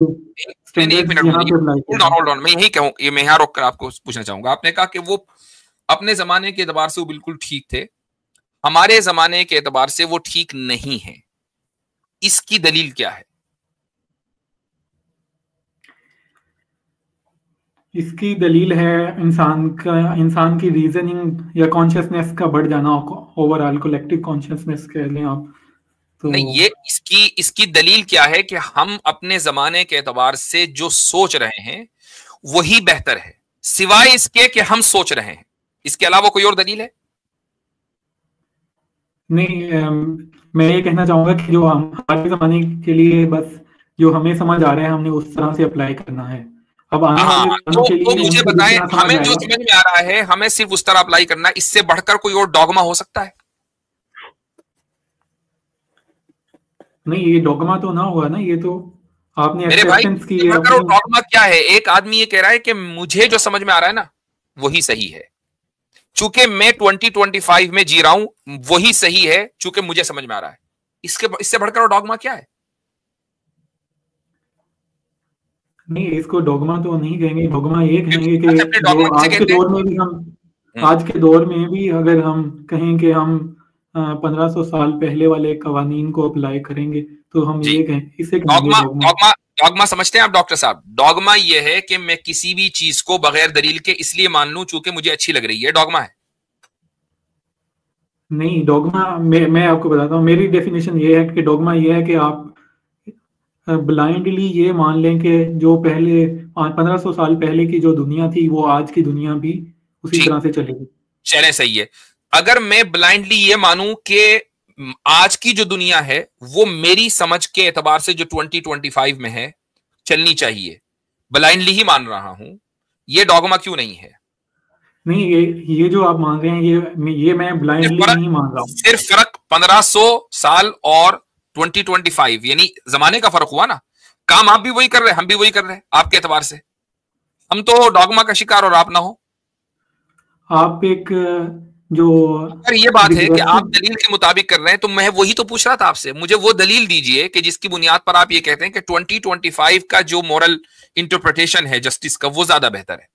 नहीं, एक minute, hold on, मैं यही कहूँ, ये मैं यहाँ रोक कर आपको पूछना चाहूंगा। आपने कहा कि वो अपने जमाने के एतबार से वो बिल्कुल ठीक थे, हमारे जमाने के एतबार से वो ठीक नहीं है, इसकी दलील क्या है? इसकी दलील है इंसान की रीजनिंग या कॉन्शियसनेस का बढ़ जाना, ओवरऑल कलेक्टिव कॉन्शियसनेस कह लें आप तो। नहीं, ये इसकी दलील क्या है कि हम अपने जमाने के एतबार से जो सोच रहे हैं वही बेहतर है, सिवाय इसके कि हम सोच रहे हैं। इसके अलावा कोई और दलील है? नहीं, मैं ये कहना चाहूंगा कि जो हमारे जमाने के लिए बस जो हमें समझ आ रहा है हमने उस तरह से अप्लाई करना है। अब आने हाँ, वाले दिनों के लिए मुझे उनको बताएं, जितना समझ हमें जो आएगा। समझ में आ रहा है हमें सिर्फ उस तरह अप्लाई करना है, इससे बढ़कर कोई और डॉगमा हो सकता है? नहीं, ये डॉगमा तो ना हुआ ना, ये तो आपने मेरे भाई, एक्सेप्टेंस की है बढ़कर और अपनी। डॉगमा क्या है? एक आदमी ये कह रहा है कि मुझे जो समझ में आ रहा है ना वही सही है, चूंकि मैं 2025 में जी रहा हूं, वही सही है चूंकि मुझे समझ में आ रहा है। इससे बढ़कर और डॉगमा क्या है? नहीं, इसको डॉगमा तो नहीं कहेंगे। डॉगमा ये कहेंगे कि अच्छा, फिर जो डॉगमा किसे आज के कहते हैं? दौर में भी आज के दौर में भी अगर हम कहें कि हम 1500 साल पहले वाले कवानीन को अप्लाई करेंगे तो हम जी, ये कहें, इसे कहेंगे डॉगमा डॉगमा। डॉगमा डॉगमा समझते हैं आप डॉक्टर साहब? डॉगमा ये है कि मैं किसी भी चीज को बगैर दलील के इसलिए मान लूं चूंकि मुझे अच्छी लग रही है, डॉगमा है। नहीं, डॉगमा मैं आपको बताता हूँ, मेरी डेफिनेशन ये है कि डॉगमा ये है कि आप ब्लाइंडली ये मान लें कि जो पहले 1500 साल पहले की जो दुनिया थी वो आज की दुनिया भी उसी ठीक, तरह से चलेगी। चले, सही है। अगर मैं ब्लाइंडली ये मानूं कि आज की जो दुनिया है वो मेरी समझ के एतबार से जो 2025 में है चलनी चाहिए, ब्लाइंडली ही मान रहा हूं, ये डॉगमा क्यों नहीं है? नहीं, ये जो आप मान रहे हैं ये मैं ब्लाइंडली नहीं मान रहा हूँ। सिर्फ फर्क 1500 साल और 2025, यानी जमाने का फर्क हुआ ना। काम आप भी वही कर रहे हैं, हम भी वही कर रहे हैं, आपके एतबार से हम तो डॉगमा का शिकार और आप ना हो। आप एक जो अगर ये बात है कि आप रिग्रेसिव दलील के मुताबिक कर रहे हैं तो मैं वही तो पूछ रहा था आपसे, मुझे वो दलील दीजिए कि जिसकी बुनियाद पर आप ये कहते हैं कि 2025 का जो मॉरल इंटरप्रिटेशन है जस्टिस का वो ज्यादा बेहतर है।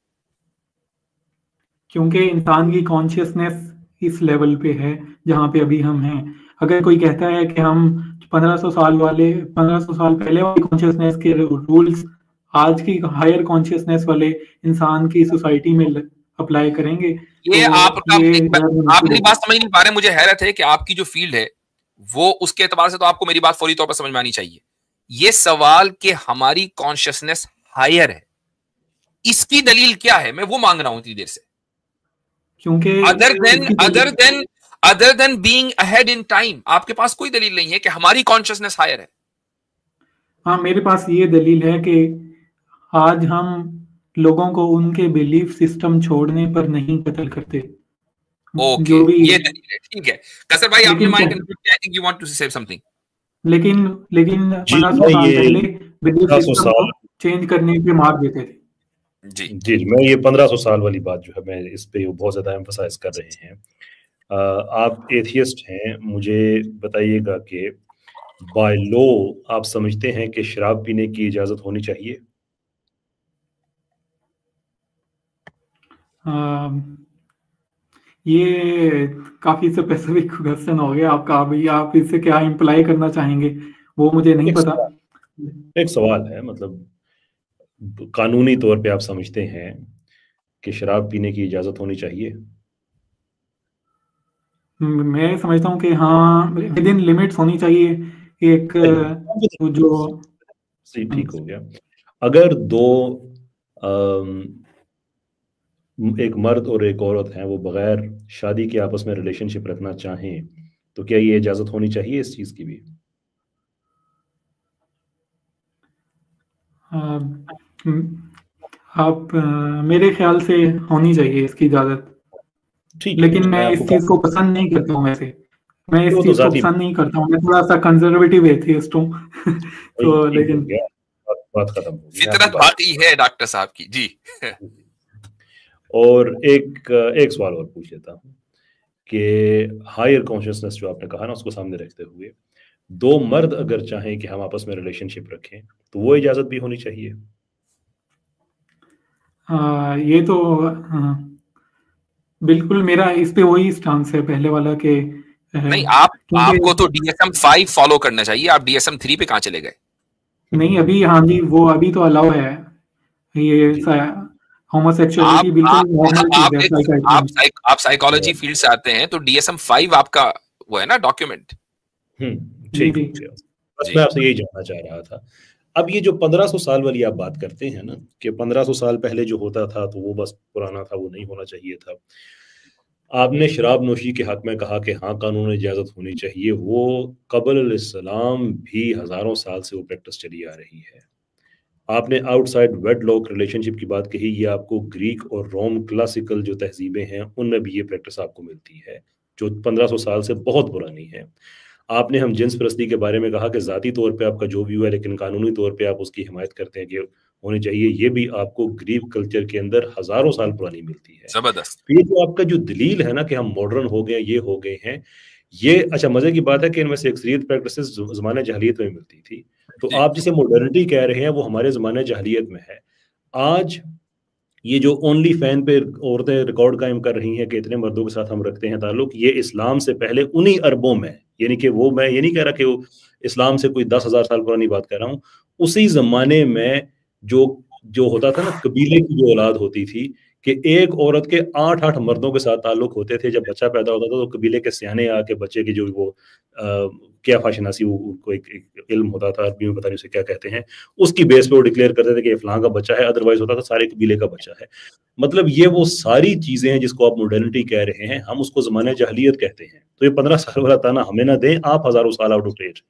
क्योंकि इंसान की कॉन्शियसनेस इस लेवल पे है जहाँ पे अभी हम हैं। अगर कोई कहता है कि हम 1500 साल पहले वाली कॉन्शियसनेस के रूल्स आज की हायर कॉन्शियसनेस वाले इंसान की सोसाइटी में अप्लाई करेंगे तो ये आपका ये आप मेरी होगा। बात समझ नहीं पा रहे, मुझे हैरत है कि आपकी जो फील्ड है वो उसके एतबार से तो आपको मेरी बात फौरी तौर पर समझ में आनी चाहिए। ये सवाल कि हमारी कॉन्शियसनेस हायर है, इसकी दलील क्या है, मैं वो मांग रहा हूं इतनी देर से। क्योंकि अदर देन इसकी other than other than being ahead in time, आपके पास कोई दलील नहीं है कि हमारी कॉन्शियसनेस हायर है? हाँ, मेरे पास ये दलील है कि आज हम लोगों को उनके बिलीफ सिस्टम छोड़ने पर नहीं कत्ल करते। ओके, जो भी ये दलील है, ठीक है। कसर भाई, आपने लेकिन माइक अनम्यूट किया, I think you want to say something. लेकिन लेकिन जी 1500 मैं साल ये पहले बिलीफ 1500 सिस्टम को साल चेंज करने पे मार देते थे। जी जी जी, मैं ये 1500 साल वाली बात जो है मैं इस पे बहुत ज्यादा एम्फसाइज कर रहे हैं। आप एथियस्ट हैं, मुझे बताइएगा कि बाय लॉ आप समझते हैं कि शराब पीने की इजाजत होनी चाहिए? ये काफी स्पेसिफिक क्वेश्चन हो गया आपका। अभी आप इससे क्या इम्प्लाई करना चाहेंगे वो मुझे नहीं एक पता। एक सवाल है, मतलब कानूनी तौर पे आप समझते हैं कि शराब पीने की इजाजत होनी चाहिए? मैं समझता हूँ कि हाँ, विद इन लिमिट्स होनी चाहिए। एक जो सही, ठीक हो गया। अगर दो अम, एक मर्द और एक औरत हैं, वो बगैर शादी के आपस में रिलेशनशिप रखना चाहें तो क्या ये इजाजत होनी चाहिए इस चीज की भी? आप मेरे ख्याल से होनी चाहिए इसकी इजाजत। ठीक है, लेकिन मैं मैं आपको इस चीज को पसंद नहीं करता हूँ वैसे। मैं इस वो तो चीज को जाती पसंद नहीं करता हूँ। मैं थोड़ा सा कंजर्वेटिव एथियस्ट हूँ भाई, तो ठीक हो लेकिन गया, बात खत्म होगी, मैं आपकी फितरत बात। बाकी है डॉक्टर साहब की जी। और एक एक सवाल और पूछ लेता हूँ कि हायर कॉन्शियसनेस जो आपने कहा ना, उसको सामने रखते हुए दो मर्द अगर चाहें कि हम आपस में रिलेशनशिप रखें तो वो इजाजत भी होनी चाहिए। ये तो बिल्कुल मेरा इस पे वही स्टांस है पहले वाला के नहीं, आपको तो DSM-5 फॉलो करना चाहिए, आप DSM-3 पे कहाँ चले गए? नहीं अभी, हाँ जी, वो अभी तो अलाउ है ये होमोसेक्सुअलिटी, बिल्कुल नॉर्मल चीज है साइकाइट्री। आप साइकोलॉजी फील्ड से आते हैं तो DSM-5 आपका वो है ना डॉक्यूमेंट। ठीक है, बस मैं आपसे यही जानना चाह रहा था। अब ये जो 1500 साल वाली आप बात करते हैं ना कि 1500 साल पहले जो होता था तो वो बस पुराना था, वो नहीं होना चाहिए था। आपने शराब नोशी के हक में कहा कि हाँ कानून इजाज़त होनी चाहिए, वो क़ब्ल इस्लाम भी हज़ारों साल से वो प्रैक्टिस चली आ रही है। आपने आउटसाइड वेडलॉक रिलेशनशिप की बात कही, ये आपको ग्रीक और रोम क्लासिकल जो तहजीबें हैं उनमें भी ये प्रैक्टिस आपको मिलती है जो 1500 साल से बहुत पुरानी है। आपने हम जिन्स परस्ती के बारे में कहा कि ज़ाती तौर पे आपका जो व्यू है लेकिन कानूनी तौर पे आप उसकी हिमायत करते हैं कि होनी चाहिए, ये भी आपको ग्रीक कल्चर के अंदर हज़ारों साल पुरानी मिलती है। जबरदस्त। ये जो आपका जो दलील है ना कि हम मॉडर्न हो गए, ये हो गए हैं, ये अच्छा मज़े की बात है कि इनमें से अक्सरियत प्रैक्टिसेस ज़माने जahiliyyat में मिलती थी। तो आप जिसे मॉडर्निटी कह रहे हैं वो हमारे ज़माने जahiliyyat में है। आज ये जो ओनली फैन पे औरतें रिकॉर्ड कायम कर रही हैं कि इतने मर्दों के साथ हम रखते हैं ताल्लुक, ये इस्लाम से पहले उन्हीं अरबों में, यानी कि वो, मैं ये नहीं कह रहा कि वो इस्लाम से कोई 10,000 साल पुरानी बात कर रहा हूँ, उसी ज़माने में जो जो होता था ना, कबीले की जो औलाद होती थी कि एक औरत के 8-8 मर्दों के साथ ताल्लुक होते थे। जब बच्चा पैदा होता था तो कबीले के सियाने आके बच्चे की जो वो क्या फाशनासी, वो उनको एक इल्म होता था, अरबी में पता नहीं उसे क्या कहते हैं, उसकी बेस पे वो डिक्लेयर करते थे कि फलां का बच्चा है, अदरवाइज होता था सारे कबीले का बच्चा है। मतलब ये वो सारी चीजें हैं जिसको आप मॉडर्निटी कह रहे हैं, हम उसको ज़माने जahiliyyat कहते हैं। तो ये 15 साल वाला ताना हमें ना दें, आप हज़ारों साल आउट ऑफ डेट हैं।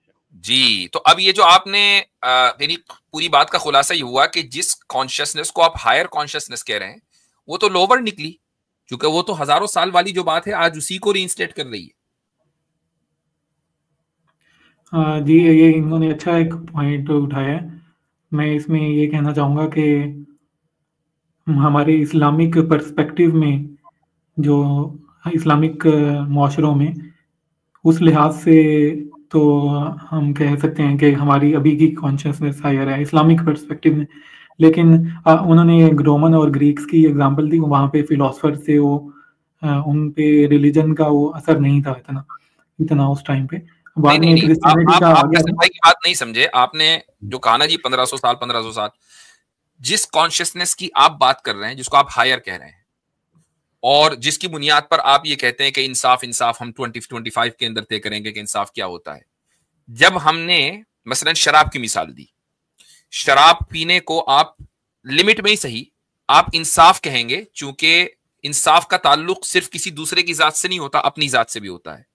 जी, तो अब ये जो आपने मेरी पूरी बात का खुलासा ये हुआ कि जिस कॉन्शियसनेस को आप हायर कॉन्शियसनेस कह रहे हैं वो तो लोअर निकली, क्योंकि वो तो हजारों साल वाली जो बात है आज उसी को रीइंस्टेट कर रही है। जी, ये इन्होंने अच्छा एक पॉइंट उठाया है। मैं इसमें ये कहना चाहूँगा कि हमारे इस्लामिक पर्सपेक्टिव में, जो इस्लामिक माशरों में, उस लिहाज से तो हम कह सकते हैं कि हमारी अभी की कॉन्शियसनेस हायर है इस्लामिक पर्सपेक्टिव में। लेकिन उन्होंने रोमन और ग्रीक्स की एग्जांपल दी, वहाँ पे फिलोसफर से वो उन पे रिलीजन का वो असर नहीं था इतना उस टाइम पे। बाद में क्रिश्चियनिटी का आ गया। भाई की बात नहीं समझे आपने, जो कहा ना जी 1500 साल, जिस कॉन्शियसनेस की आप बात कर रहे हैं, जिसको आप हायर कह रहे हैं और जिसकी बुनियाद पर आप ये कहते हैं कि इंसाफ हम 2025 के अंदर तय करेंगे कि इंसाफ क्या होता है। जब हमने मसलन शराब की मिसाल दी, शराब पीने को आप लिमिट में ही सही आप इंसाफ कहेंगे, चूंकि इंसाफ का ताल्लुक सिर्फ किसी दूसरे की जात से नहीं होता, अपनी जात से भी होता है।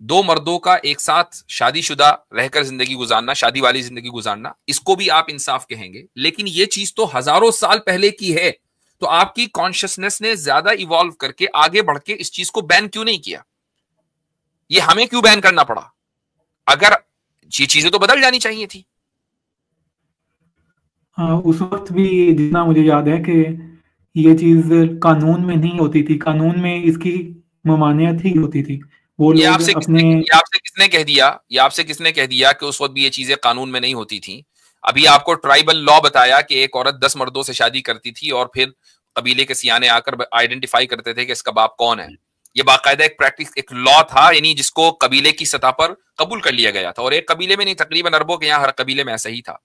दो मर्दों का एक साथ शादीशुदा रहकर जिंदगी गुजारना, शादी वाली जिंदगी गुजारना, इसको भी आप इंसाफ कहेंगे। लेकिन ये चीज तो हजारों साल पहले की है, तो आपकी कॉन्शियसनेस ने ज्यादा इवॉल्व करके आगे बढ़ के इस चीज को बैन क्यों नहीं किया? ये हमें क्यों बैन करना पड़ा? अगर ये चीजें तो बदल जानी चाहिए थी। उस वक्त भी जितना मुझे याद है कि ये चीज कानून में नहीं होती थी, कानून में इसकी ममानियत ही होती थी। वो ये लोग आपसे अपने किसने कह दिया कि उस वक्त भी ये चीजें कानून में नहीं होती थी? अभी आपको ट्राइबल लॉ बताया कि एक औरत 10 मर्दों से शादी करती थी और फिर कबीले के सियाने आकर आइडेंटिफाई करते थे कि इसका बाप कौन है। ये बाकायदा एक प्रैक्टिस, एक लॉ था, यानी जिसको कबीले की सतह पर कबूल कर लिया गया था। और एक कबीले में नहीं, तकरीबन अरबों के यहाँ हर कबीले में ऐसा ही था।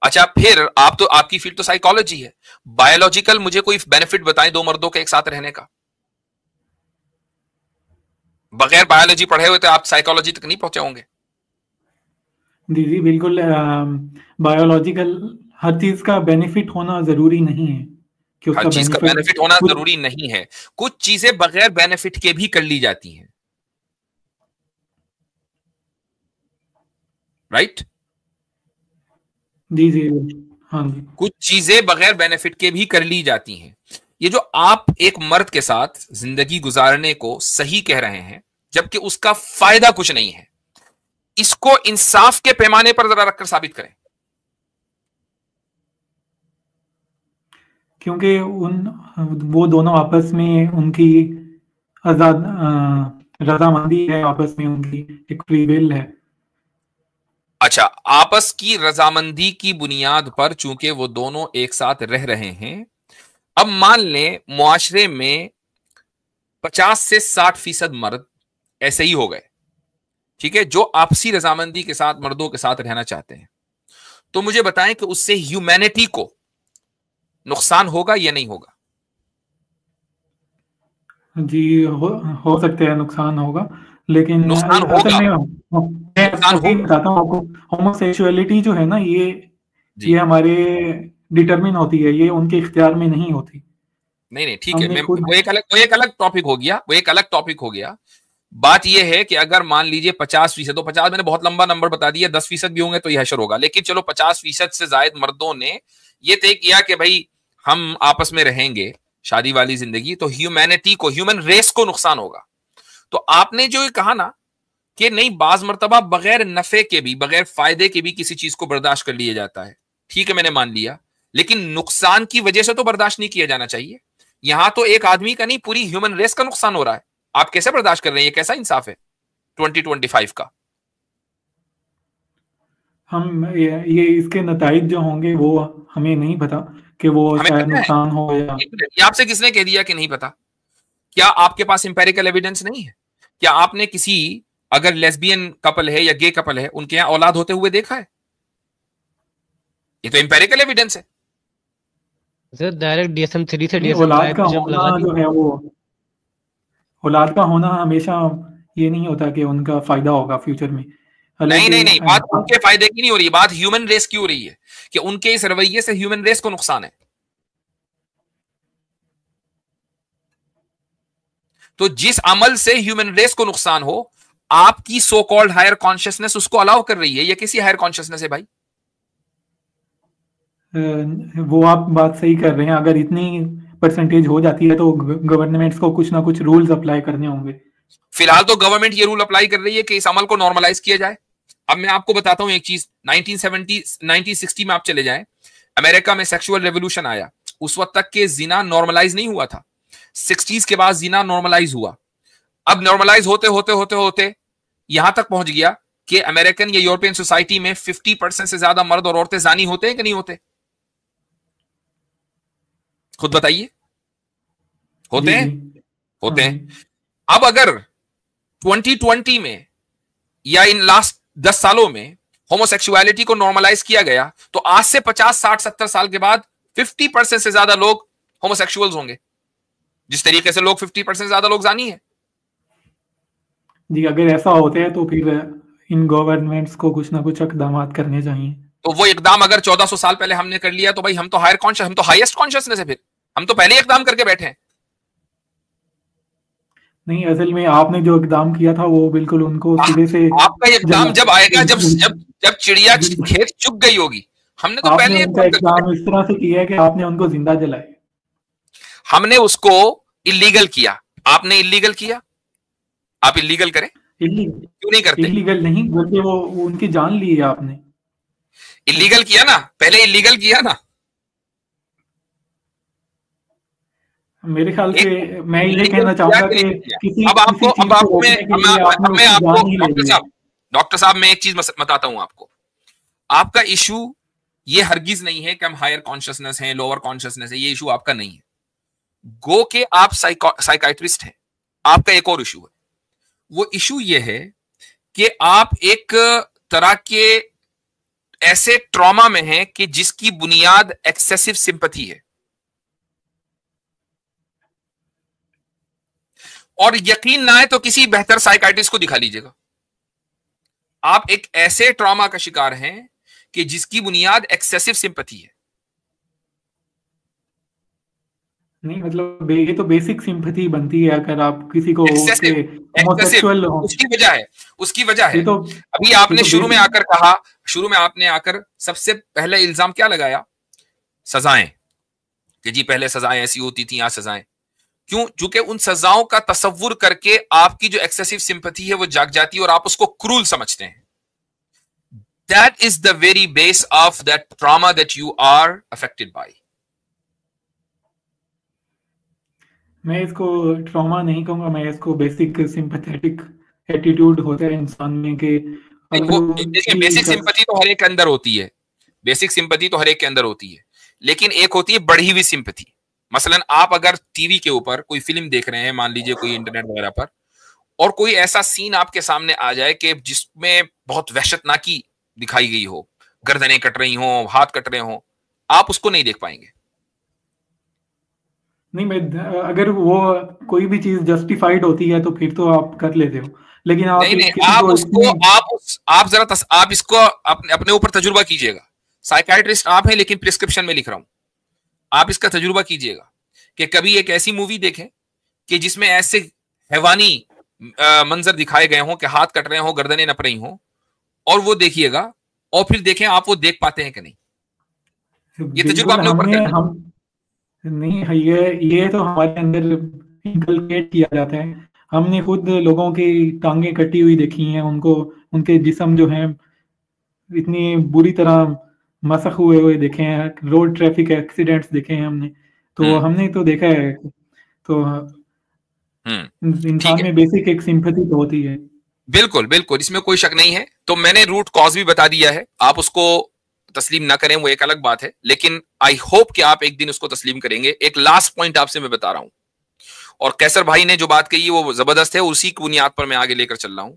अच्छा, फिर आप तो, आपकी फील्ड तो साइकोलॉजी है, बायोलॉजिकल मुझे कोई बेनिफिट बताएं दो मर्दों के एक साथ रहने का। बगैर बायोलॉजी पढ़े हुए तो आप साइकोलॉजी तक नहीं पहुंचे होंगे। जी बिल्कुल, बायोलॉजिकल हर चीज का बेनिफिट होना जरूरी नहीं है कि उसका हर चीज का बेनिफिट होना जरूरी नहीं है। कुछ चीजें बगैर बेनिफिट के भी कर ली जाती हैं, राइट? जी जी, हाँ जी। कुछ चीजें बगैर बेनिफिट के भी कर ली जाती हैं। ये जो आप एक मर्द के साथ जिंदगी गुजारने को सही कह रहे हैं जबकि उसका फायदा कुछ नहीं है, इसको इंसाफ के पैमाने पर जरा रखकर साबित करें। क्योंकि वो दोनों आपस में उनकी आजाद रजामंदी है आपस में, उनकी एक फ्री विल है। अच्छा, आपस की रजामंदी की बुनियाद पर चूंकि वो दोनों एक साथ रह रहे हैं, अब मान लें मुआशरे में 50 से 60% मर्द ऐसे ही हो गए, ठीक है, जो आपसी रजामंदी के साथ मर्दों के साथ रहना चाहते हैं, तो मुझे बताएं कि उससे ह्यूमैनिटी को नुकसान होगा या नहीं होगा? जी हो सकता है नुकसान होगा, लेकिन नुकसान असल होगा, में मैं नुकसान वही होगा बताता हूँ आपको। होमोसेक्सुअलिटी जो है ना, ये जी। हमारे डिटरमिन होती है, ये उनके इख्तियार में नहीं होती। नहीं नहीं, ठीक है, हमने मैं खुद वो एक अलग टॉपिक हो गया, वो एक अलग टॉपिक हो गया। बात यह है कि अगर मान लीजिए 50%, तो 50 मैंने बहुत लंबा नंबर बता दिया, 10% भी होंगे तो यह हशर होगा, लेकिन चलो 50% से ज्यादा मर्दों ने यह तय किया कि भाई हम आपस में रहेंगे शादी वाली जिंदगी, तो ह्यूमैनिटी को, ह्यूमन रेस को नुकसान होगा। तो आपने जो ये कहा ना कि नहीं, बाज मर्तबा बगैर नफे के भी, बगैर फायदे के भी किसी चीज को बर्दाश्त कर लिया जाता है, ठीक है, मैंने मान लिया, लेकिन नुकसान की वजह से तो बर्दाश्त नहीं किया जाना चाहिए। यहां तो एक आदमी का नहीं, पूरी ह्यूमन रेस का नुकसान हो रहा है, आप कैसे बर्दाश्त कर रहे हैं? ये कैसा इंसाफ है 2025 का? हम ये इसके नताइज जो होंगे वो हमें नहीं पता कि वो हमें शायद पता है, नुकसान हो या। ये आपसे किसने कह दिया कि नहीं पता? क्या आपके पास इंपेरिकल एविडेंस नहीं है? क्या आपने किसी, अगर लेस्बियन कपल है या गे कपल है, उनके यहां औलाद होते हुए देखा है? ये तो इंपेरिकल एविडेंस है। सर डायरेक्ट DSM-3 से नहीं, DSM-5 पे जंप लगा दी। जो है वो औलाद का होना हमेशा ये नहीं होता कि उनका फायदा होगा फ्यूचर में। नहीं हालांकि नहीं नहीं, बात उनके फायदे की नहीं हो रही, बात ह्यूमन रेस की हो रही है कि उनके इस रवैये से ह्यूमन रेस को नुकसान है। तो जिस अमल से ह्यूमन रेस को नुकसान हो, आपकी सो कॉल्ड हायर कॉन्शियसनेस उसको अलाउ कर रही है। ये किसी हायर कॉन्शियसनेस है भाई? वो आप बात सही कर रहे हैं, अगर इतनी परसेंटेज हो जाती है तो गवर्नमेंट्स को कुछ ना कुछ रूल्स अप्लाई करने होंगे। फिलहाल तो गवर्नमेंट ये रूल अप्लाई कर रही है कि इस अमल को नॉर्मलाइज किया जाए। अब मैं आपको बताता हूं एक चीज, 1960 में आप चले जाएं, अमेरिका में सेक्सुअल रेवोल्यूशन आया, उस वक्त तक के जिना नॉर्मलाइज नहीं हुआ था, 60s के बाद जिना नॉर्मलाइज हुआ। अब नॉर्मलाइज होते होते होते होते यहां तक पहुंच गया कि अमेरिकन या यूरोपियन सोसाइटी में 50% से ज्यादा मर्द और औरतें जानी होते हैं कि नहीं होते? खुद बताइए, होते हैं? होते हैं। अब अगर 2020 में या इन लास्ट 10 सालों में होमोसेक्सुअलिटी को नॉर्मलाइज किया गया, तो आज से 50, 60, 70 साल के बाद 50% से ज्यादा लोग होमोसेक्सुअल्स होंगे, जिस तरीके से लोग 50% से ज्यादा लोग जानी है। जी, अगर ऐसा होता है तो फिर इन गवर्नमेंट्स को कुछ ना कुछ इकदाम करने चाहिए। तो वो इकदाम अगर 1400 साल पहले हमने कर लिया, तो भाई हम तो हम तो हाईएस्ट कॉन्शियसनेस है, फिर हम तो पहले इकदाम करके बैठे हैं। नहीं, असल में आपने जो इकदाम किया था वो बिल्कुल उनको सिरे से, आपका इकदाम जब आएगा, जब जब जब चिड़िया खेत चुग गई होगी। हमने तो आपने पहले उनका इकदाम इस तरह से किया है कि आपने उनको जिंदा जलाया। हमने उसको इलीगल किया, आपने इलीगल किया, आप इलीगल करें, क्यों नहीं करते? इलीगल नहीं, बल्कि वो उनकी जान ली है आपने। इलीगल किया ना, पहले इलीगल किया ना। मेरे ख्याल से मैं ये कहना चाहूंगा कि किसी अब आपको, किसी अब चीज को आपको रोकने के लिए आपने मैं उसकी आपको जान ही ले ली। डॉक्टर साहब मैं एक चीज बताता हूं आपको। आपका इशू ये हरगिज नहीं है कि हम हायर कॉन्शियसनेस हैं, लोअर कॉन्शियसनेस है, ये इशू आपका नहीं है। गो के आप साइकाइट्रिस्ट हैं, आपका एक और इशू है। वो इशू ये है कि आप एक तरह के ऐसे ट्रॉमा में हैं कि जिसकी बुनियाद एक्सेसिव सिंपैथी है। और यकीन ना आए तो किसी बेहतर साइकाइट्रिस्ट को दिखा लीजिएगा। आप एक ऐसे ट्रॉमा का शिकार हैं कि जिसकी बुनियाद एक्सेसिव सिंपैथी है। नहीं, मतलब ये तो बेसिक सिंपैथी बनती है अगर आप किसी को होमोसेक्सुअल हो। उसकी वजह है तो अभी आपने शुरू में आकर कहा, शुरू में आपने आकर सबसे पहले इल्जाम क्या लगाया? सजाएं, कि जी पहले सजाएं ऐसी होती थी, यहां सजाएं क्यों? क्योंकि उन सजाओं का तसव्वुर करके आपकी जो एक्सेसिव सिंपैथी है वो जाग जाती है और आप उसको क्रूल समझते हैं। That is the very base of that trauma that you are affected by. मैं इसको ट्रॉमा नहीं कहूँगा, मैं इसको बेसिक सिंपैथेटिक एटीट्यूड होता है इंसान में कि वो देखिए बेसिक सिंपैथी तो हर एक के अंदर होती है, बेसिक सिंपैथी तो हर एक के अंदर होती है, लेकिन एक होती है बढ़ी हुई सिंपैथी। मसलन आप अगर टीवी के ऊपर कोई फिल्म देख रहे हैं, मान लीजिए कोई इंटरनेट वगैरह पर, और कोई ऐसा सीन आपके सामने आ जाए कि जिसमें बहुत वहशतनाकी दिखाई गई हो, गर्दनें कट रही हो, हाथ कट रहे हो, आप उसको नहीं देख पाएंगे। नहीं, मैं अगर वो कोई भी चीज जस्टिफाइड होती है तो फिर तो आप कर लेते हो, लेकिन आप नहीं, आप इसको अपने ऊपर तजुर्बा कीजिएगा। साइकाइट्रिस्ट आप हैं, लेकिन प्रिस्क्रिप्शन में लिख रहा हूं, आप इसका तजुर्बा कीजिएगा कि कभी एक ऐसी मूवी देखें कि जिसमें ऐसे हैवानी मंजर दिखाए गए हों कि हाथ कट रहे हो, गर्दनें नप रही हों, और वो देखिएगा और फिर देखें आप वो देख पाते हैं कि नहीं। ये तजुर्बा अपने ऊपर करना। हम नहीं, ये तो हमारे अंदर इनकलकेट किया जाता है। हमने खुद लोगों की टांगे कटी हुई देखी हैं, उनको उनके जिस्म जो हैं इतनी बुरी तरह मसख हुए हुए देखे हैं, रोड ट्रैफिक एक्सीडेंट्स देखे हैं हमने, तो हमने तो देखा है। तो इंसान में बेसिक एक सिंपैथी तो होती है। बिल्कुल बिल्कुल, इसमें कोई शक नहीं है। तो मैंने रूट कॉज भी बता दिया है, आप उसको तस्लीम ना करें वो एक अलग बात है, लेकिन आई होप कि आप एक दिन उसको तस्लीम करेंगे। एक लास्ट पॉइंट आपसे मैं बता रहा हूं, और कैसर भाई ने जो बात कही वो जबरदस्त है, उसी की बुनियाद पर मैं आगे लेकर चल रहा हूं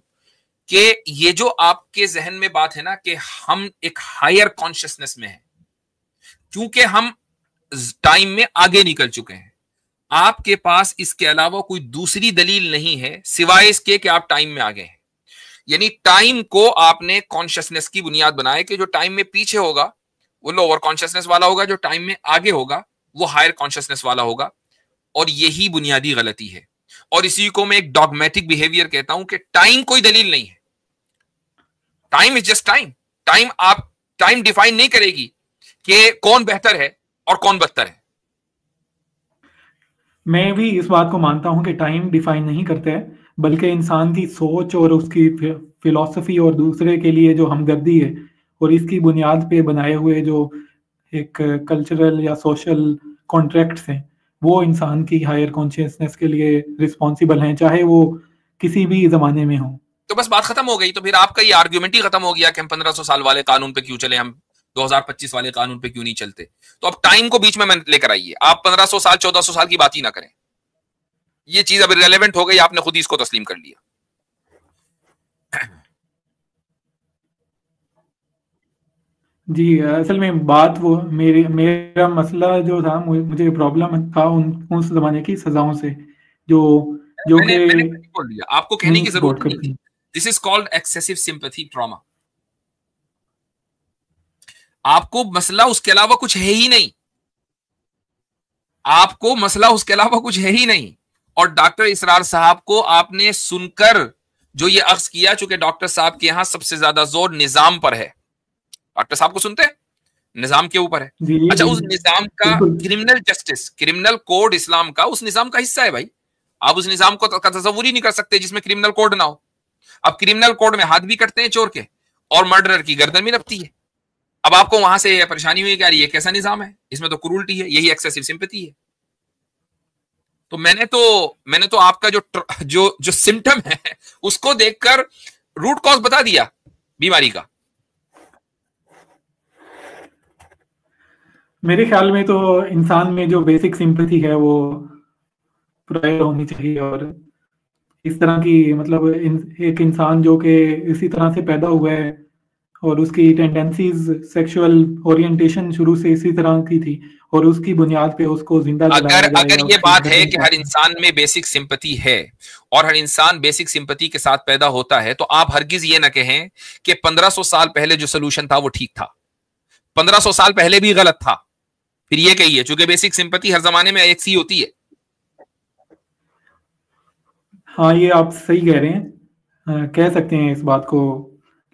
कि ये जो आपके जहन में बात है ना कि हम एक हायर कॉन्शियसनेस में हैं, क्योंकि हम टाइम में आगे निकल चुके हैं। आपके पास इसके अलावा कोई दूसरी दलील नहीं है सिवाय इसके कि आप टाइम में आगे हैं। यानी टाइम को आपने कॉन्शियसनेस की बुनियाद बनाया कि जो टाइम में पीछे होगा वो लोअर कॉन्शियसनेस वाला होगा, जो टाइम में आगे होगा वो हायर कॉन्शियसनेस वाला होगा, और यही बुनियादी गलती है। और इसी को मैं एक डॉगमेटिक बिहेवियर कहता हूं कि टाइम कोई दलील नहीं है। Time is just time. Time define नहीं करेगी कि कौन बेहतर है और कौन बदतर है। मैं भी इस बात को मानता हूं कि टाइम डिफाइन नहीं करता है, बल्कि इंसान की सोच और उसकी फिलॉसफी और दूसरे के लिए जो हमदर्दी है और इसकी बुनियाद पे बनाए हुए जो एक कल्चरल या सोशल कॉन्ट्रैक्ट्स हैं, वो इंसान की हायर कॉन्शियसनेस के लिए रिस्पॉन्सिबल हैं, चाहे वो किसी भी जमाने में हो। तो बस बात खत्म हो गई। तो फिर आपका ये आर्ग्यूमेंट ही खत्म हो गया कि हम 1500 साल वाले कानून पे क्यों चले, हम 2025 वाले कानून पे क्यों नहीं चलते। तो अब टाइम को बीच में लेकर आइए, आप 1500 साल 1400 साल की बात ही ना करें। ये चीज अब रिलेवेंट हो गई, आपने खुद ही इसको तस्लीम कर लिया। जी, असल में बात वो मेरा मसला जो था, मुझे प्रॉब्लम था उस जमाने की सजाओं से जो मैंने बोल दिया, आपको कहने की जरूरत नहीं। This is called excessive sympathy trauma. आपको मसला उसके अलावा कुछ है ही नहीं, आपको मसला उसके अलावा कुछ है ही नहीं। और डॉक्टर इसरार साहब को आपने सुनकर जो ये अक्स किया, चूंकि डॉक्टर साहब के यहां सबसे ज्यादा जोर निजाम पर है, डॉक्टर साहब को सुनते हैं निजाम के ऊपर है। अच्छा, उस निजाम का क्रिमिनल जस्टिस, क्रिमिनल कोड इस्लाम का उस निजाम का हिस्सा है भाई। आप उस निजाम को तस्वुर ही नहीं कर सकते जिसमें क्रिमिनल कोड ना हो। अब क्रिमिनल कोड में हाथ भी कटते हैं चोर के, और मर्डरर की गर्दन भी नपती है। अब आपको वहां से परेशानी हुई कि ये कैसा निजाम है, इसमें तो क्रूरल्टी है। यही एक्सेसिव सिंपैथी है। तो मैंने तो आपका जो सिम्टम है उसको देखकर रूट कॉज बता दिया बीमारी का। मेरे ख्याल में तो इंसान में जो बेसिक सिंपैथी है वो प्रायर होनी चाहिए, और इस तरह की मतलब एक इंसान जो कि इसी तरह से पैदा हुआ है और उसकी टेंडेंसीज, सेक्सुअल ओरिएंटेशन शुरू से इसी तरह की थी, और उसकी बुनियाद पे उसको जिंदा अगर ये बात है कि हर इंसान में बेसिक सिंपैथी है और हर इंसान बेसिक सिंपैथी के साथ पैदा होता है, तो आप हरगिज ये ना कहें कि 1500 साल पहले जो सोल्यूशन था वो ठीक था, 1500 साल पहले भी गलत था। फिर ये कहिए, चूंकि बेसिक सिंपैथी हर जमाने में एक सी होती है। हाँ, ये आप सही कह रहे हैं, कह सकते हैं इस बात को,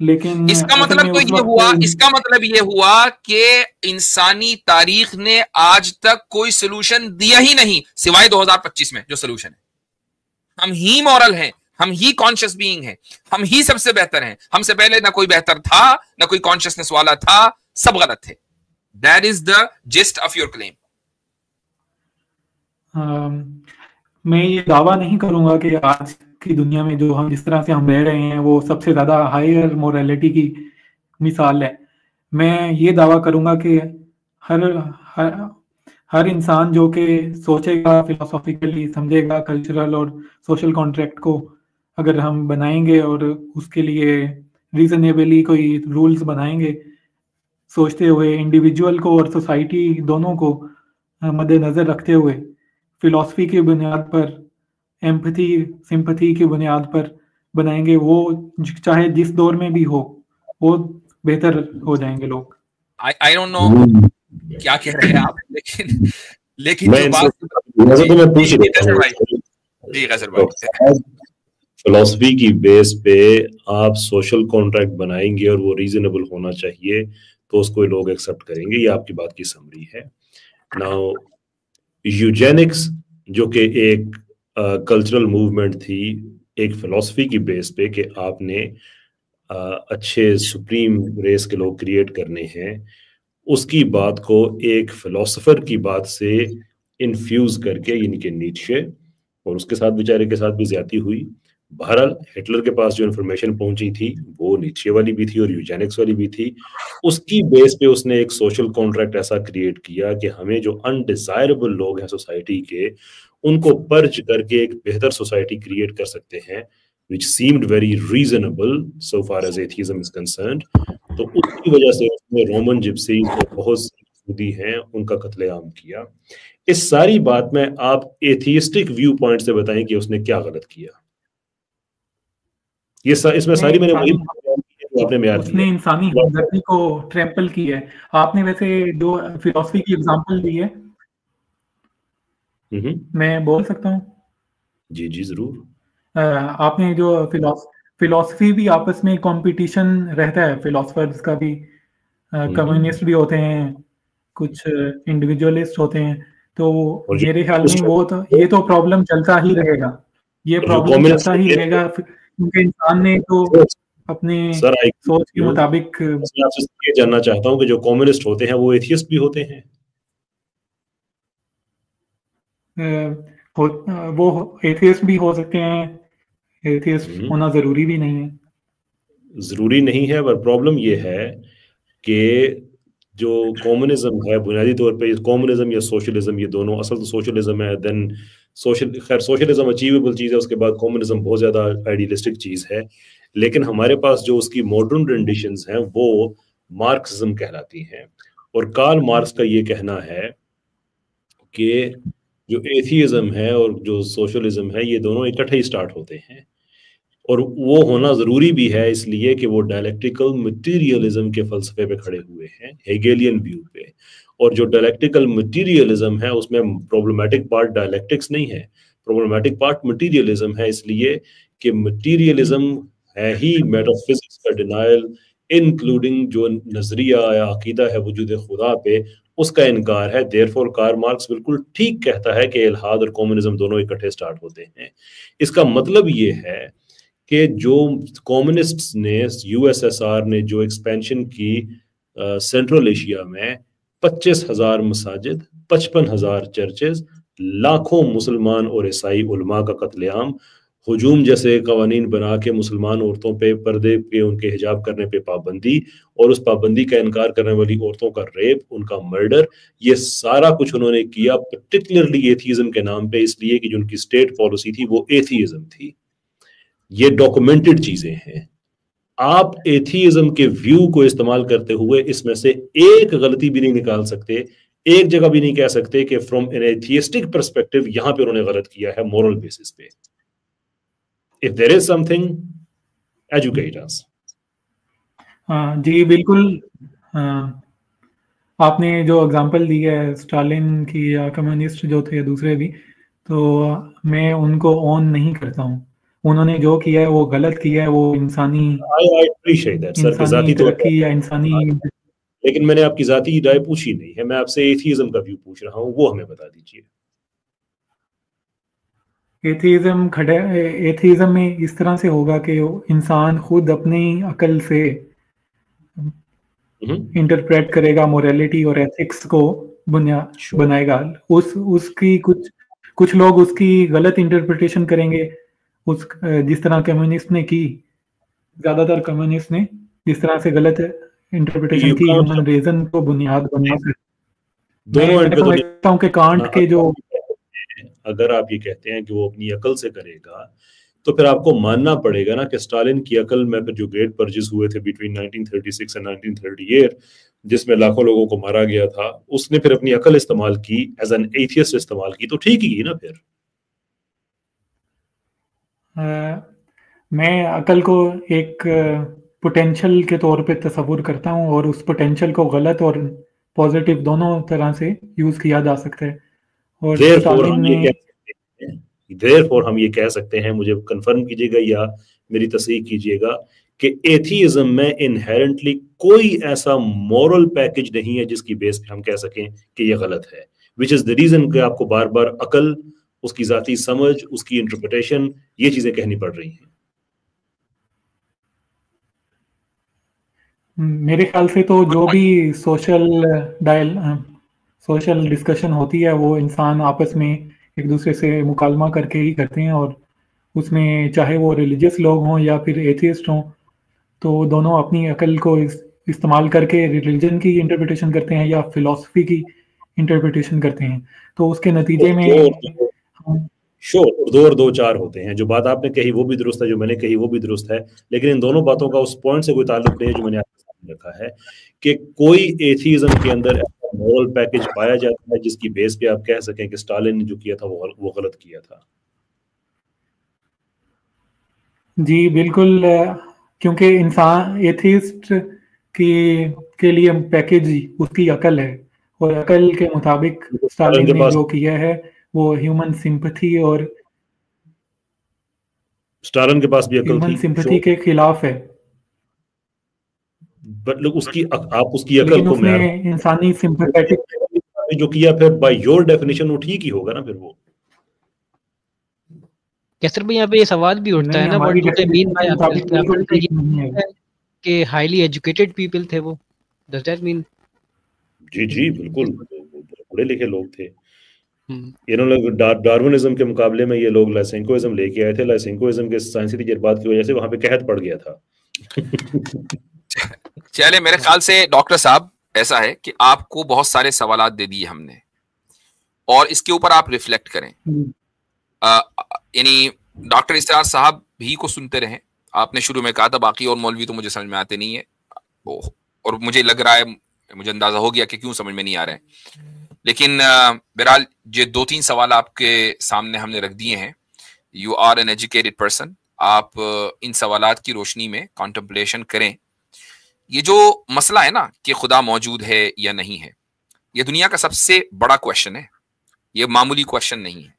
लेकिन इसका मतलब तो ये हुआ, इसका मतलब ये हुआ कि इंसानी तारीख ने आज तक कोई सोल्यूशन दिया ही नहीं सिवाय 2025 में जो सोल्यूशन है। हम ही मॉरल हैं, हम ही कॉन्शियस बीइंग हैं, हम ही सबसे बेहतर हैं। हमसे पहले ना कोई बेहतर था, ना कोई कॉन्शियसनेस वाला था, सब गलत थे। That is the gist of your claim. मैं ये दावा नहीं करूंगा कि आज की दुनिया में जो हम जिस तरह से हम रह रहे हैं वो सबसे ज्यादा हायर मोरालिटी की मिसाल है। मैं ये दावा करूंगा कि हर हर, हर इंसान जो कि सोचेगा, फिलोसॉफिकली समझेगा, कल्चरल और सोशल कॉन्ट्रैक्ट को अगर हम बनाएंगे और उसके लिए रीजनेबली कोई रूल्स बनाएंगे, सोचते हुए इंडिविजुअल को और सोसाइटी दोनों को मद्देनजर रखते हुए, फिलॉसफी की बुनियाद पर, एम्पैथी सिंपैथी की बुनियाद पर बनाएंगे, वो चाहे जिस दौर में भी हो वो बेहतर हो जाएंगे लोग। आई डोंट नो क्या कह रहे हैं आप, लेकिन जो बात तो मैं पूछ रहा हूं, फिलॉसफी की बेस पे आप सोशल कॉन्ट्रैक्ट बनाएंगे और वो रीजनेबल होना चाहिए तो उसको लोग एक्सेप्ट करेंगे, ये आपकी बात की समरी है। नाउ यूजेनिक्स जो कि एक कल्चरल मूवमेंट थी, एक फिलॉसफी की बेस पे कि आपने अच्छे सुप्रीम रेस के लोग क्रिएट करने हैं, उसकी बात को एक फिलोसोफर की बात से इन्फ्यूज करके, यानी कि नीत्शे, और उसके साथ बेचारे के साथ भी ज्यादती हुई। बहरहाल हिटलर के पास जो इन्फॉर्मेशन पहुंची थी वो नीत्शे वाली भी थी और यूजेनिक्स वाली भी थी। उसकी बेस पे उसने एक सोशल कॉन्ट्रैक्ट ऐसा क्रिएट किया कि हमें जो अनडिजायरेबल लोग हैं सोसाइटी के, उनको पर्ज करके एक बेहतर सोसाइटी क्रिएट कर सकते हैं, which seemed very reasonable so far as atheism is concerned। तो उसकी वजह से उसने रोमन जिप्सीज और बहुत यहूदी हैं उनका कत्लेआम किया। इस सारी बात में आप एथियस्टिक व्यू पॉइंट से बताएं कि उसने क्या गलत किया। ये इसमें सारी मैंने वही आपने म्यार दिया, उसने इंसानी हमदर्दी को ट्रैम्पल किया है। आपने वैसे जो फिलॉसफी की एग्जांपल दी है, मैं बोल सकता हूँ? जी जी जरूर। आपने जो फिलॉसफी भी आपस में कंपटीशन रहता है, फिलॉसफर्स का भी, कम्युनिस्ट भी होते हैं, कुछ इंडिविजुअलिस्ट होते हैं, तो मेरे ख्याल में वो तो ये तो प्रॉब्लम चलता ही रहेगा, ये प्रॉब्लम चलता ही रहेगा, क्योंकि इंसान ने तो अपने सोच के मुताबिक। मैं आपसे ये जानना चाहता हूँ कि जो कम्युनिस्ट होते हैं वो एथियस्ट भी होते हैं? वो एथियस्ट भी हो सकते हैं, एथियस्ट होना जरूरी भी नहीं है। जरूरी नहीं है, पर प्रॉब्लम ये है कि जो कम्युनिज्म है बुनियादी तौर पे, कम्युनिज्म या सोशलिज्म, ये दोनों, असल तो सोशलिज्म है, देन सोशलिज्म अचीवेबल चीज़ है, उसके बाद कम्युनिज्म बहुत ज़्यादा आइडियलिस्टिक चीज़ है। लेकिन हमारे पास जो उसकी मॉडर्न रेंडिशंस हैं वो मार्क्सिज्म कहलाती हैं। और कार्ल मार्क्स का ये कहना है कि जो एथियज्म है और जो सोशलिज्म है ये दोनों इकट्ठे ही स्टार्ट होते हैं, और वो होना जरूरी भी है इसलिए कि वो डायलेक्टिकल मटीरियलिज्म के फलसफे पे खड़े हुए हैं, हेगेलियन व्यू पे। और जो डायलेक्टिकल मटीरियलिज्म है उसमें प्रॉब्लमैटिक पार्ट डायलेक्टिक्स नहीं है, प्रॉब्लमैटिक पार्ट मटीरियलिज्म है, इसलिए कि मटीरियलिज्म है ही मेटाफिजिक्स का डिनायल, इंक्लूडिंग जो नजरिया या अकीदा है वजूद खुदा पे, उसका इनकार है। देयरफॉर कार्ल मार्क्स बिल्कुल ठीक कहता है कि इल्हाद और कम्युनिज्म दोनों इकट्ठे स्टार्ट होते हैं। इसका मतलब ये है कि जो कम्युनिस्ट्स ने, यूएसएसआर ने जो एक्सपेंशन की सेंट्रल एशिया में 25,000 मसाजिद, 55,000 चर्चेज, लाखों मुसलमान और ईसाई उलमा का कत्लेआम, हुजूम जैसे कवानीन बना के मुसलमान औरतों पे पर्दे पे, उनके हिजाब करने पे पाबंदी, और उस पाबंदी का इनकार करने वाली औरतों का रेप, उनका मर्डर, ये सारा कुछ उन्होंने किया पर्टिकुलरली एथियज्म के नाम पे, इसलिए कि जो उनकी स्टेट पॉलिसी थी वो एथियज्म थी। ये डॉक्यूमेंटेड चीजें हैं। आप एथियज्म के व्यू को इस्तेमाल करते हुए इसमें से एक गलती भी नहीं निकाल सकते, एक जगह भी नहीं कह सकते कि फ्रॉम एन एथियस्टिक पर्सपेक्टिव यहां पे उन्होंने गलत किया है मोरल बेसिस पे। If there is something, educate us. जी बिल्कुल। आपने जो एग्जांपल दी है स्टालिन की या कम्युनिस्ट जो थे दूसरे भी, तो मैं उनको ऑन नहीं करता हूँ। उन्होंने जो किया है वो गलत किया है, वो इंसानी तरक्की या इंसानी, लेकिन मैंने आपकी जाती राय पूछी नहीं है, मैं आपसे एथियज्म का व्यू पूछ रहा हूँ, वो हमें बता दीजिए। एथियज्म में इस तरह से होगा कि इंसान खुद अपनी अकल से इंटरप्रेट करेगा मोरालिटी और एथिक्स को बनाएगा, उसकी कुछ कुछ लोग उसकी गलत इंटरप्रिटेशन करेंगे, उस जिस तरह कम्युनिस्ट ने की, ज्यादातर कम्युनिस्ट ने जिस तरह से गलत इंटरप्रिटेशन की ह्यूमन रीजन को बुनियाद बना कर। दोनों मैं समझता हूँ कि कांट के जो, अगर आप ये कहते हैं कि वो अपनी अकल से करेगा, तो फिर आपको मानना पड़ेगा ना कि स्टालिन की अकल में फिर जो ग्रेट परचेज हुए थे बिटवीन 1936 एंड 1938, जिसमें लाखों लोगों को मारा गया था, उसने फिर अपनी अकल इस्तेमाल की, एज एन एथियस्ट इस्तेमाल की, तो ठीक ही की ना फिर। मैं अकल को एक पोटेंशियल के तौर पे तस्वुर करता हूँ, और उस पोटेंशियल को गलत और पॉजिटिव दोनों तरह से यूज किया जा सकता है। और देयरफॉर हम ये कह सकते हैं, मुझे कंफर्म कीजिएगा या मेरी तस्दीक कीजिएगा, कि एथीइज्म में इनहेरेंटली कोई ऐसा मॉरल पैकेज नहीं है जिसकी बेस पे हम कह सकें कि ये गलत है, विच इज द रीजन कि आपको बार बार अकल, उसकी जाती समझ, उसकी इंटरप्रिटेशन, ये चीजें कहनी पड़ रही हैं। मेरे ख्याल से तो जो भी सोशल डिस्कशन होती है वो इंसान आपस में एक दूसरे से मुकालमा करके ही करते हैं, और उसमें चाहे वो रिलीजियस लोग हों या फिर एथियस्ट हों, तो दोनों अपनी अकल को इस्तेमाल करके रिलीजन की इंटरप्रिटेशन करते हैं या फिलॉसफी की इंटरप्रिटेशन करते हैं। तो उसके नतीजे में दो और दो चार होते हैं। जो बात आपने कही वो भी दुरुस्त है, जो मैंने कही वो भी दुरुस्त है, लेकिन इन दोनों बातों का उस पॉइंट से कोई ताल्लुक नहीं है जो मैंने आपके सामने रखा है कि कोई एथीइज्म के अंदर ऐसा मॉरल पैकेज पाया जाता है जिसकी बेस पे आप कह सकें कि स्टालिन ने जो किया था वो गलत किया था। जी बिल्कुल, क्योंकि इंसान एथिस्ट के लिए पैकेज उसकी अकल है, और अकल के मुताबिक स्टालिन ने जो किया है वो ह्यूमन सिंपैथी, और स्टालिन के पास भी अकल ह्यूमन सिंपैथी के खिलाफ है। बट आप उसकी अकल को इंसानी सिंपैथेटिक जो किया, फिर बाय योर डेफिनेशन वो ठीक ही होगा ना फिर वो। कैसर भाई यहाँ पे ये सवाल भी उठता है ना, what do they mean by कि हाईली एजुकेटेड पीपल थे वो, डज दैट मीन? जी बिल्कुल, पढ़े लिखे लोग थे। इन्होंने डार्विनिज्म के मुकाबले में ये लोग लाइसेंकोइज्म लेके आए थे। लाइसेंकोइज्म के साइंसी तजर्बात की वजह से वहां पे कहत पड़ गया था। चले, मेरे ख्याल से डॉक्टर साहब ऐसा है कि आपको बहुत सारे सवालात दे दिए हमने, और इसके ऊपर आप रिफ्लेक्ट करें। यानी डॉक्टर इसरार साहब भी को सुनते रहें। आपने शुरू में कहा था बाकी और मौलवी तो मुझे समझ में आते नहीं है, और मुझे लग रहा है, मुझे अंदाजा हो गया कि क्यों समझ में नहीं आ रहे हैं। लेकिन बहरहाल ये 2-3 सवाल आपके सामने हमने रख दिए हैं। You are an educated person, आप इन सवालात की रोशनी में कॉन्टेम्पलेशन करें। ये जो मसला है ना कि खुदा मौजूद है या नहीं है, ये दुनिया का सबसे बड़ा क्वेश्चन है, ये मामूली क्वेश्चन नहीं है।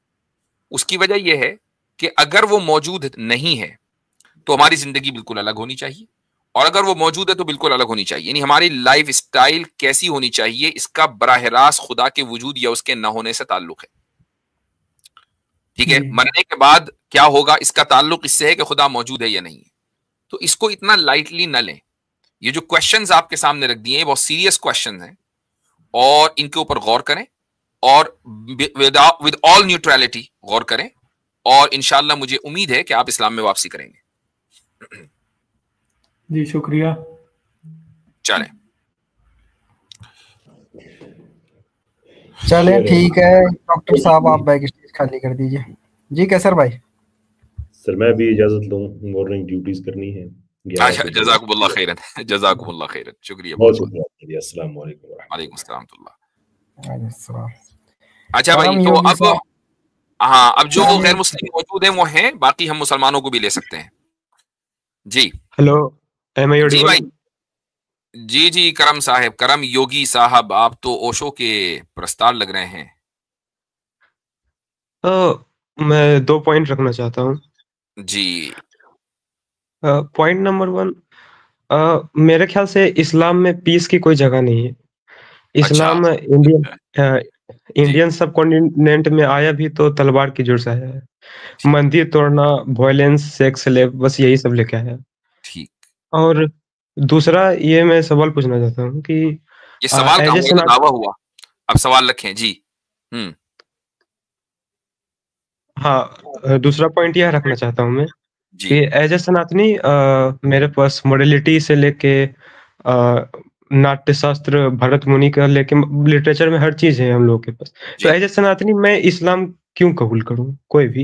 उसकी वजह यह है कि अगर वो मौजूद नहीं है तो हमारी जिंदगी बिल्कुल अलग होनी चाहिए, और अगर वो मौजूद है तो बिल्कुल अलग होनी चाहिए। यानी हमारी लाइफ स्टाइल कैसी होनी चाहिए, इसका बराह रास्त खुदा के वजूद या उसके न होने से ताल्लुक है। ठीक है, मरने के बाद क्या होगा इसका ताल्लुक इससे है कि खुदा मौजूद है या नहीं है। तो इसको इतना लाइटली न लें। ये जो क्वेश्चंस आपके सामने रख दिए हैं बहुत सीरियस क्वेश्चंस हैं, और इनके ऊपर गौर करें, और विद ऑल न्यूट्रलिटी गौर करें, और इंशाल्लाह मुझे उम्मीद है कि आप इस्लाम में वापसी करेंगे। जी शुक्रिया। चलें ठीक है डॉक्टर साहब, आप बैक स्टेज खाली कर दीजिए। जी कैसर भाई। सर मैं भी इजाजत लूं, मॉर्निंग ड्यूटीज करनी है। जज़ाकुमुल्लाह खैरन, जज़ाकुमुल्लाह खैरन, शुक्रिया, बहुत शुक्रिया। अस्सलाम वालेकुम। वालेकुम अस्सलाम। अच्छा भाई, तो अब हाँ, अब जो गैर मुस्लिम मौजूद हैं वो हैं, बाकी हम मुसलमानों को भी ले सकते हैं। जी हेलो, जी भाई। जी करम साहब, करम योगी साहब, आप तो ओशो के प्रस्तार लग रहे हैं। मैं 2 पॉइंट रखना चाहता हूँ। जी। पॉइंट नंबर 1, मेरे ख्याल से इस्लाम में पीस की कोई जगह नहीं है। इस्लाम इंडियन सब कॉन्टिनेंट में आया भी तो तलवार की जोर से आया है। मंदिर तोड़ना, वायलेंस, सेक्स स्लेव, बस यही सब लेके आया है। ठीक। और दूसरा ये मैं सवाल पूछना चाहता हूँ कि ये सवाल का दावा हुआ, अब सवाल रखें। जी हाँ, दूसरा पॉइंट यह रखना चाहता हूँ मैं जी कि एज ए सनातनी मेरे पास मोडलिटी से लेके नाट्य शास्त्र, भरत मुनि का लेके लिटरेचर में हर चीज है हम लोग के पास। तो जी एज ए सनातनी मैं इस्लाम क्यों कबूल करूँ कोई भी?